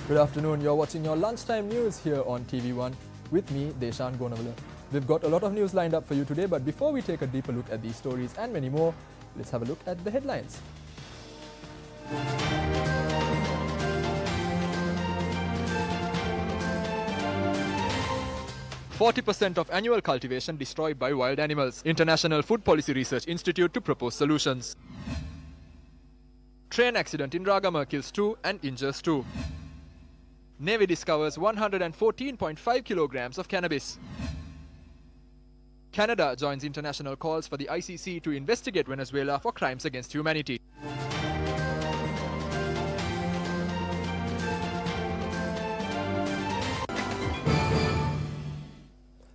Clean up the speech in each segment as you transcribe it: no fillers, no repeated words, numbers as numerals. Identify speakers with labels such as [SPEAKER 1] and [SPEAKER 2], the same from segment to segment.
[SPEAKER 1] Good afternoon, you're watching your lunchtime news here on TV1 with me, Deshan Gonavala. We've got a lot of news lined up for you today, but before we take a deeper look at these stories and many more, let's have a look at the headlines. 40% of annual cultivation destroyed by wild animals. International Food Policy Research Institute to propose solutions. Train accident in Ragama kills 2 and injures 2. Navy discovers 114.5 kilograms of cannabis. Canada joins international calls for the ICC to investigate Venezuela for crimes against humanity.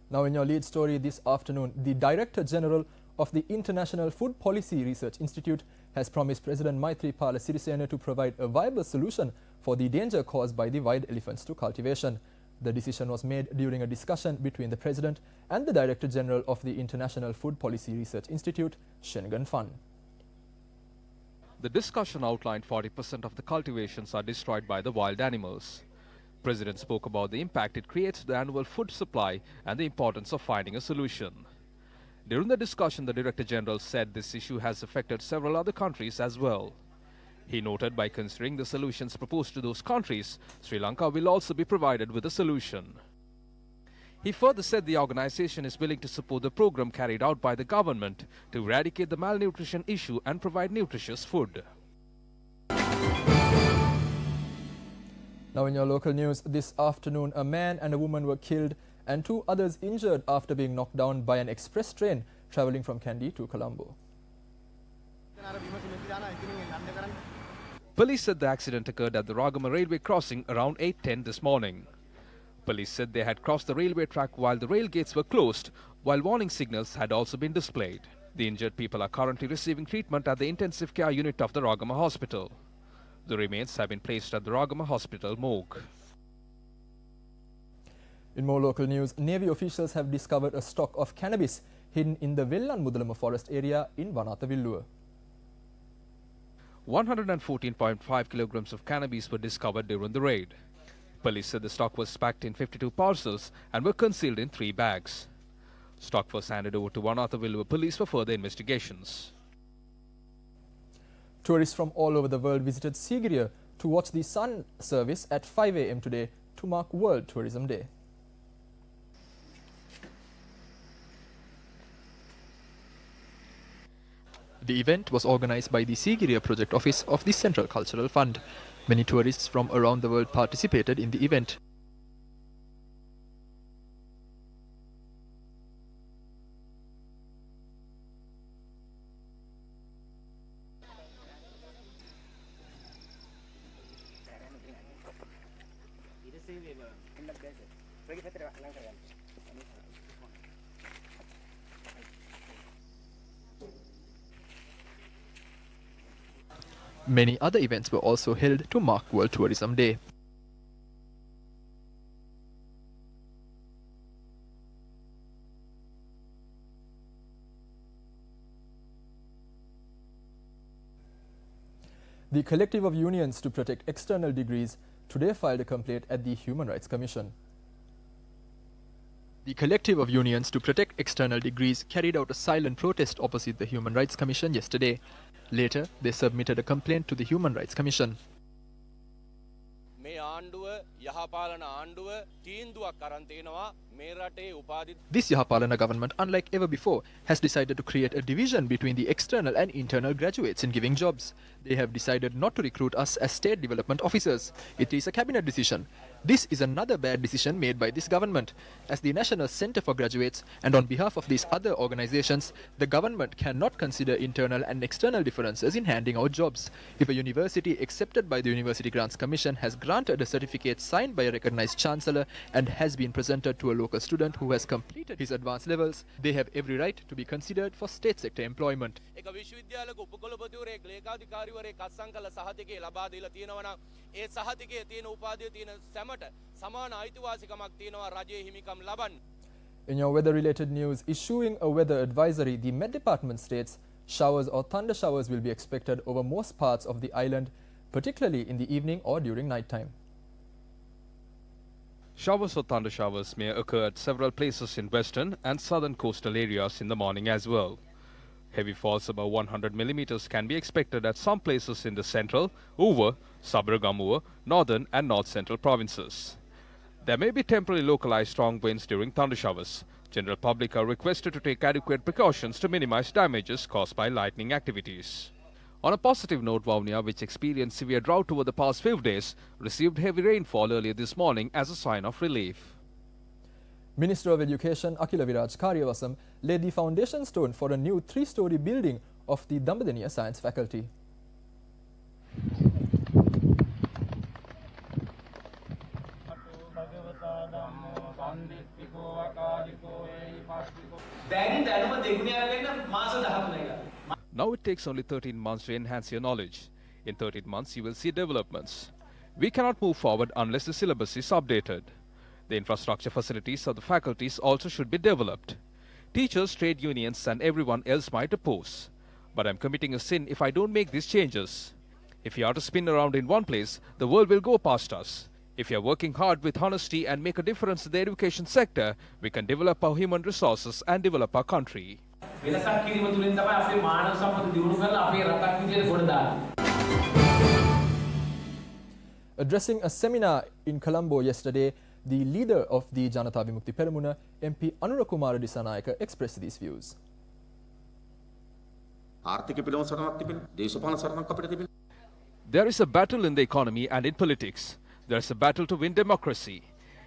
[SPEAKER 1] Now in your lead story this afternoon, the Director General of the International Food Policy Research Institute has promised President Maithripala Sirisena to provide a viable solution for the danger caused by the wild elephants to cultivation. The decision was made during a discussion between the President and the Director General of the International Food Policy Research Institute, Shengan Fan.
[SPEAKER 2] The discussion outlined 40% of the cultivations are destroyed by the wild animals. President spoke about the impact it creates to the annual food supply and the importance of finding a solution. During the discussion, the Director General said this issue has affected several other countries as well. He noted by considering the solutions proposed to those countries, Sri Lanka will also be provided with a solution. He further said the organization is willing to support the program carried out by the government to eradicate the malnutrition issue and provide nutritious food.
[SPEAKER 1] Now in your local news, this afternoon a man and a woman were killed and 2 others injured after being knocked down by an express train travelling from Kandy to Colombo.
[SPEAKER 2] Police said the accident occurred at the Ragama railway crossing around 8:10 this morning. Police said they had crossed the railway track while the rail gates were closed, while warning signals had also been displayed. The injured people are currently receiving treatment at the intensive care unit of the Ragama hospital. The remains have been placed at the Ragama hospital morgue.
[SPEAKER 1] In more local news, Navy officials have discovered a stock of cannabis hidden in the Vellan Mudalama forest area in Vanathavilluwa.
[SPEAKER 2] 114.5 kilograms of cannabis were discovered during the raid. Police said the stock was packed in 52 parcels and were concealed in 3 bags. Stock was handed over to Vanathavilluwa police for further investigations.
[SPEAKER 1] Tourists from all over the world visited Sigiriya to watch the sun service at 5 AM today to mark World Tourism Day. The event was organized by the Sigiriya Project Office of the Central Cultural Fund. Many tourists from around the world participated in the event. Many other events were also held to mark World Tourism Day. The Collective of Unions to Protect External Degrees today filed a complaint at the Human Rights Commission. The Collective of Unions to Protect External Degrees carried out a silent protest opposite the Human Rights Commission yesterday. Later, they submitted a complaint to the Human Rights Commission. This Yahapalana government, unlike ever before, has decided to create a division between the external and internal graduates in giving jobs. They have decided not to recruit us as state development officers. It is a cabinet decision. This is another bad decision made by this government. As the National Centre for Graduates and on behalf of these other organizations, the government cannot consider internal and external differences in handing out jobs. If a university accepted by the University Grants Commission has granted a certificate signed by a recognized chancellor and has been presented to a local student who has completed his advanced levels, they have every right to be considered for state sector employment. In your weather-related news, issuing a weather advisory, the Met Department states showers or thunder showers will be expected over most parts of the island, particularly in the evening or during night time.
[SPEAKER 2] Showers or thunder showers may occur at several places in western and southern coastal areas in the morning as well. Heavy falls above 100 millimeters can be expected at some places in the central, Uva, Sabaragamuwa, northern and north-central provinces. There may be temporary localized strong winds during thunder showers. General public are requested to take adequate precautions to minimize damages caused by lightning activities. On a positive note, Vavuniya, which experienced severe drought over the past 5 days, received heavy rainfall earlier this morning as a sign of relief.
[SPEAKER 1] Minister of Education Akila Viraj Karyawasam laid the foundation stone for a new 3-story building of the Dambadeniya Science Faculty.
[SPEAKER 2] Now it takes only 13 months to enhance your knowledge. In 13 months you will see developments. We cannot move forward unless the syllabus is updated. The infrastructure facilities of the faculties also should be developed. Teachers, trade unions and everyone else might oppose. But I'm committing a sin if I don't make these changes. If we are to spin around in one place, the world will go past us. If we are working hard with honesty and make a difference in the education sector, we can develop our human resources and develop our country.
[SPEAKER 1] Addressing a seminar in Colombo yesterday, the leader of the Janata Vimukti Peramuna, MP Anurakumara Disanayaka, expressed these views.
[SPEAKER 2] There is a battle in the economy and in politics. There is a battle to win democracy.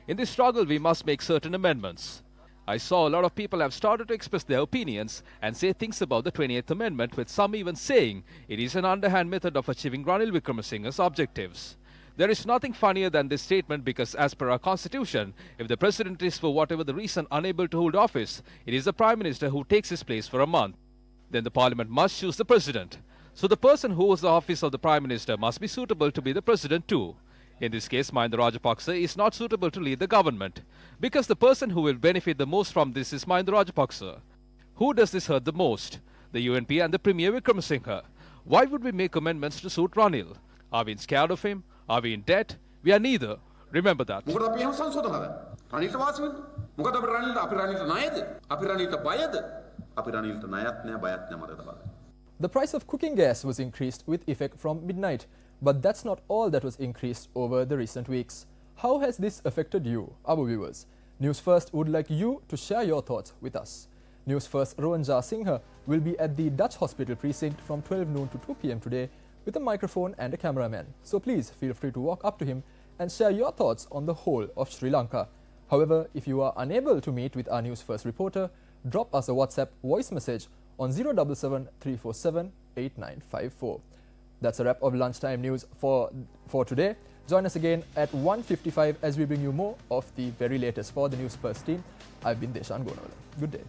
[SPEAKER 2] In this struggle, we must make certain amendments. I saw a lot of people have started to express their opinions and say things about the 28th Amendment, with some even saying it is an underhand method of achieving Ranil Wickremesinghe's objectives. There is nothing funnier than this statement because, as per our constitution, if the president is for whatever the reason unable to hold office, it is the prime minister who takes his place for a month. Then the parliament must choose the president. So the person who holds the office of the prime minister must be suitable to be the president too. In this case, Mahinda Rajapaksa is not suitable to lead the government, because the person who will benefit the most from this is Mahinda Rajapaksa. Who does this hurt the most? The UNP and the Premier Wickremesinghe. Why would we make amendments to suit Ranil? Are we scared of him? Are we in debt? We are neither. Remember that.
[SPEAKER 1] The price of cooking gas was increased with effect from midnight, but that's not all that was increased over the recent weeks. How has this affected you, our viewers? News First would like you to share your thoughts with us. News First Roanja Singha will be at the Dutch Hospital precinct from 12 noon to 2 p.m. today with a microphone and a cameraman. So please feel free to walk up to him and share your thoughts on the whole of Sri Lanka. However, if you are unable to meet with our News First reporter, drop us a WhatsApp voice message on 077 347 8954. That's a wrap of lunchtime news for today. Join us again at 1:55 as we bring you more of the very latest for the News First team. I've been Deshan Gonawala. Good day.